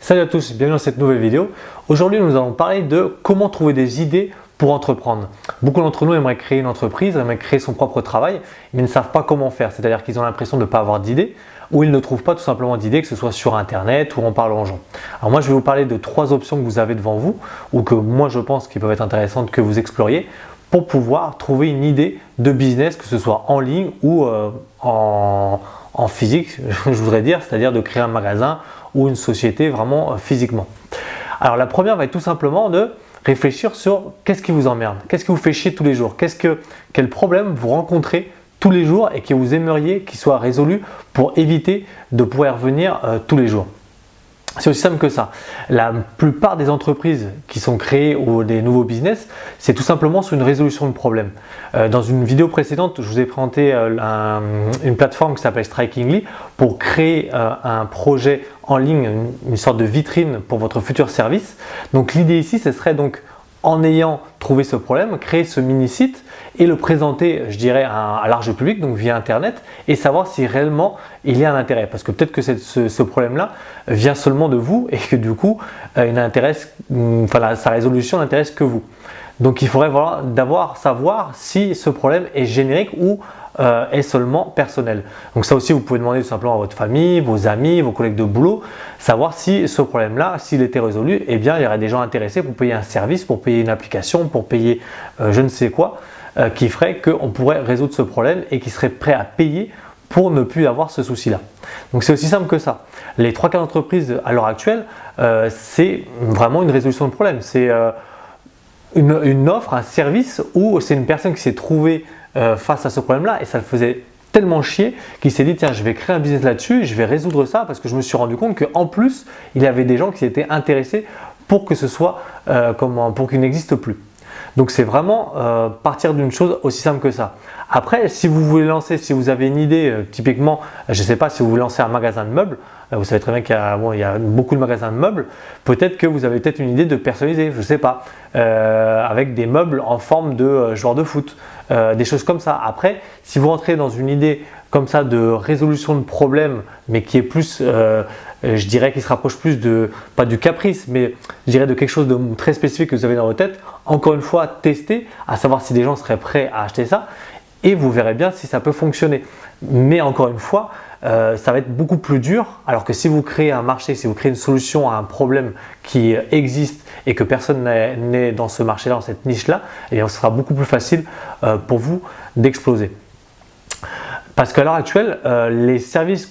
Salut à tous, bienvenue dans cette nouvelle vidéo. Aujourd'hui, nous allons parler de comment trouver des idées pour entreprendre. Beaucoup d'entre nous aimeraient créer une entreprise, aimeraient créer son propre travail, mais ne savent pas comment faire. C'est-à-dire qu'ils ont l'impression de ne pas avoir d'idées ou ils ne trouvent pas tout simplement d'idées, que ce soit sur Internet ou en parlant aux gens. Alors moi, je vais vous parler de 3 options que vous avez devant vous ou que moi je pense qui peuvent être intéressantes que vous exploriez pour pouvoir trouver une idée de business, que ce soit en ligne ou en physique, je voudrais dire, c'est-à-dire de créer un magasin ou une société vraiment physiquement. Alors la première va être tout simplement de réfléchir sur qu'est-ce qui vous emmerde, qu'est-ce qui vous fait chier tous les jours, quel problème vous rencontrez tous les jours et que vous aimeriez qu'il soit résolu pour éviter de pouvoir revenir tous les jours. C'est aussi simple que ça. La plupart des entreprises qui sont créées ou des nouveaux business, c'est tout simplement sur une résolution de problème. Dans une vidéo précédente, je vous ai présenté une plateforme qui s'appelle Strikingly pour créer un projet en ligne, une sorte de vitrine pour votre futur service. Donc l'idée ici, ce serait donc en ayant trouvé ce problème, créer ce mini-site et le présenter, je dirais, à un large public, donc via Internet, et savoir si réellement il y a un intérêt. Parce que peut-être que ce problème-là vient seulement de vous et que du coup, sa résolution n'intéresse que vous. Donc il faudrait savoir si ce problème est générique ou est seulement personnel. Donc ça aussi, vous pouvez demander tout simplement à votre famille, vos amis, vos collègues de boulot, savoir si ce problème-là, s'il était résolu, eh bien il y aurait des gens intéressés pour payer un service, pour payer une application, pour payer je ne sais quoi, qui ferait qu'on pourrait résoudre ce problème et qui serait prêt à payer pour ne plus avoir ce souci-là. Donc c'est aussi simple que ça. Les 3 quarts d'entreprises à l'heure actuelle, c'est vraiment une résolution de problème. C'est une offre, un service où c'est une personne qui s'est trouvée face à ce problème-là et ça le faisait tellement chier qu'il s'est dit tiens, je vais créer un business là-dessus, je vais résoudre ça parce que je me suis rendu compte qu'en plus il y avait des gens qui s'étaient intéressés pour que ce soit pour qu'il n'existe plus. Donc c'est vraiment partir d'une chose aussi simple que ça. Après, si vous voulez lancer, si vous avez une idée, typiquement, je ne sais pas si vous voulez lancer un magasin de meubles, vous savez très bien qu'il y a beaucoup de magasins de meubles, peut-être que vous avez peut-être une idée de personnaliser, je ne sais pas, avec des meubles en forme de joueurs de foot, des choses comme ça. Après, si vous rentrez dans une idée comme ça de résolution de problème, mais qui est plus, je dirais, qui se rapproche plus pas du caprice, mais je dirais de quelque chose de très spécifique que vous avez dans votre tête, encore une fois, testez, à savoir si des gens seraient prêts à acheter ça, et vous verrez bien si ça peut fonctionner. Mais encore une fois, ça va être beaucoup plus dur, alors que si vous créez un marché, si vous créez une solution à un problème qui existe et que personne n'est dans ce marché-là, dans cette niche-là, eh bien, ce sera beaucoup plus facile pour vous d'exploser. Parce qu'à l'heure actuelle, les services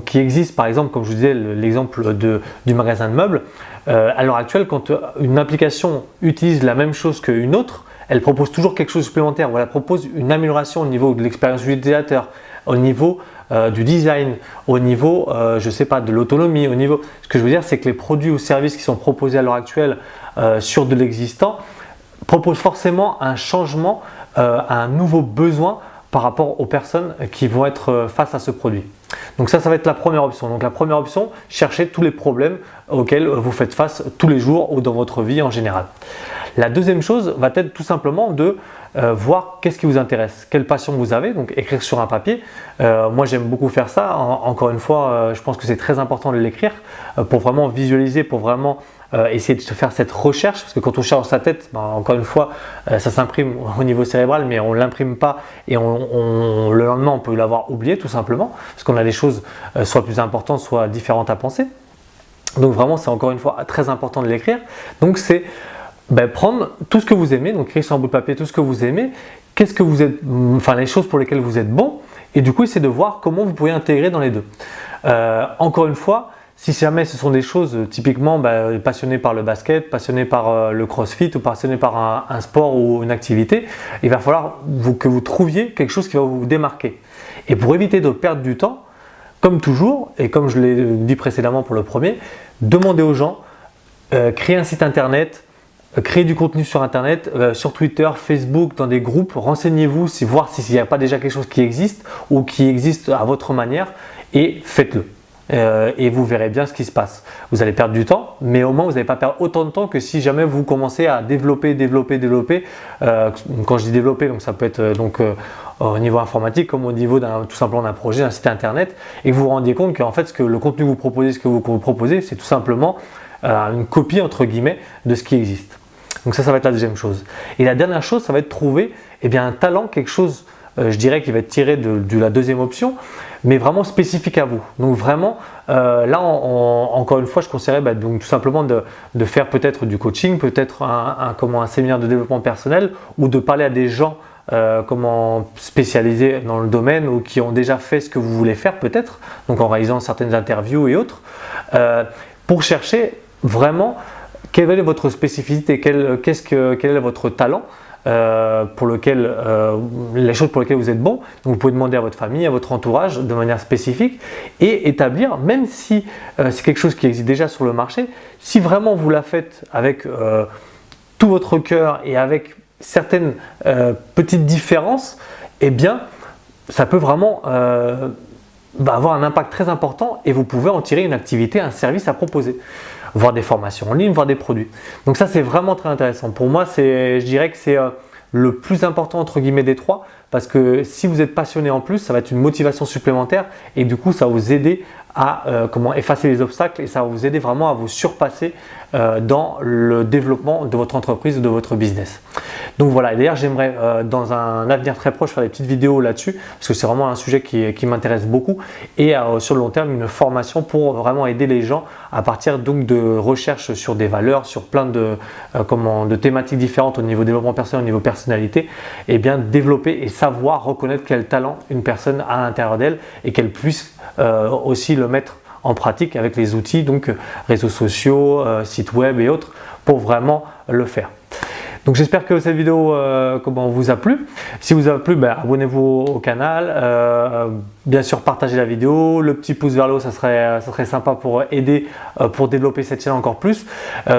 qui existent, par exemple, comme je vous disais, l'exemple du magasin de meubles, à l'heure actuelle, quand une application utilise la même chose qu'une autre, elle propose toujours quelque chose de supplémentaire, ou elle propose une amélioration au niveau de l'expérience utilisateur, au niveau du design, au niveau, je ne sais pas, de l'autonomie, au niveau… Ce que je veux dire, c'est que les produits ou services qui sont proposés à l'heure actuelle sur de l'existant proposent forcément un changement, un nouveau besoin par rapport aux personnes qui vont être face à ce produit. Donc ça va être la première option. Donc la première option, cherchez tous les problèmes auxquels vous faites face tous les jours ou dans votre vie en général. La deuxième chose va être tout simplement de voir qu'est-ce qui vous intéresse, quelle passion vous avez, donc écrire sur un papier. Moi j'aime beaucoup faire ça, encore une fois je pense que c'est très important de l'écrire pour vraiment visualiser, pour vraiment essayer de se faire cette recherche, parce que quand on cherche dans sa tête, encore une fois ça s'imprime au niveau cérébral mais on ne l'imprime pas et le lendemain on peut l'avoir oublié tout simplement, parce qu'on a des choses soit plus importantes, soit différentes à penser. Donc vraiment c'est encore une fois très important de l'écrire. Donc c'est prendre tout ce que vous aimez, donc écrire sur un bout de papier tout ce que vous aimez, les choses pour lesquelles vous êtes bon, et du coup essayer de voir comment vous pouvez intégrer dans les deux. Encore une fois, si jamais ce sont des choses typiquement passionné par le basket, passionné par le crossfit ou passionné par un sport ou une activité, il va falloir que vous trouviez quelque chose qui va vous démarquer. Et pour éviter de perdre du temps, comme toujours, et comme je l'ai dit précédemment pour le premier, demandez aux gens, créer un site internet, créer du contenu sur internet, sur Twitter, Facebook, dans des groupes, renseignez-vous, voir s'il n'y a pas déjà quelque chose qui existe ou qui existe à votre manière et faites-le. et vous verrez bien ce qui se passe. Vous allez perdre du temps, mais au moins vous n'allez pas perdre autant de temps que si jamais vous commencez à développer. Quand je dis développer, donc ça peut être au niveau informatique comme au niveau tout simplement d'un projet, d'un site internet, et que vous vous rendiez compte qu'en fait le contenu que vous proposez, c'est tout simplement une copie entre guillemets de ce qui existe. Donc ça va être la deuxième chose. Et la dernière chose, ça va être trouver un talent, quelque chose, je dirais, qui va être tiré de la deuxième option, mais vraiment spécifique à vous. Donc vraiment, là, encore une fois, je conseillerais donc tout simplement de faire peut-être du coaching, peut-être un séminaire de développement personnel, ou de parler à des gens spécialisés dans le domaine ou qui ont déjà fait ce que vous voulez faire peut-être, donc en réalisant certaines interviews et autres, pour chercher vraiment quelle est votre spécificité, quel est votre talent, les choses pour lesquelles vous êtes bon. Donc vous pouvez demander à votre famille, à votre entourage de manière spécifique et établir, même si c'est quelque chose qui existe déjà sur le marché, si vraiment vous la faites avec tout votre cœur et avec certaines petites différences, eh bien ça peut vraiment avoir un impact très important et vous pouvez en tirer une activité, un service à proposer, voir des formations en ligne, voir des produits. Donc ça, c'est vraiment très intéressant. Pour moi, je dirais que c'est le plus important entre guillemets des trois, parce que si vous êtes passionné en plus, ça va être une motivation supplémentaire et du coup, ça va vous aider à effacer les obstacles et ça va vous aider vraiment à vous surpasser dans le développement de votre entreprise ou de votre business. Donc voilà, et d'ailleurs j'aimerais dans un avenir très proche faire des petites vidéos là-dessus parce que c'est vraiment un sujet qui m'intéresse beaucoup et sur le long terme une formation pour vraiment aider les gens à partir donc de recherches sur des valeurs, sur plein de thématiques différentes au niveau développement personnel, au niveau personnalité, et bien développer et savoir reconnaître quel talent une personne a à l'intérieur d'elle et qu'elle puisse aussi le mettre en pratique avec les outils, donc réseaux sociaux, sites web et autres, pour vraiment le faire. Donc j'espère que cette vidéo vous a plu. Si vous a plu, abonnez-vous au canal, bien sûr partagez la vidéo, le petit pouce vers le haut, ça serait sympa pour aider, pour développer cette chaîne encore plus.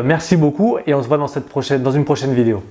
Merci beaucoup et on se voit dans une prochaine vidéo.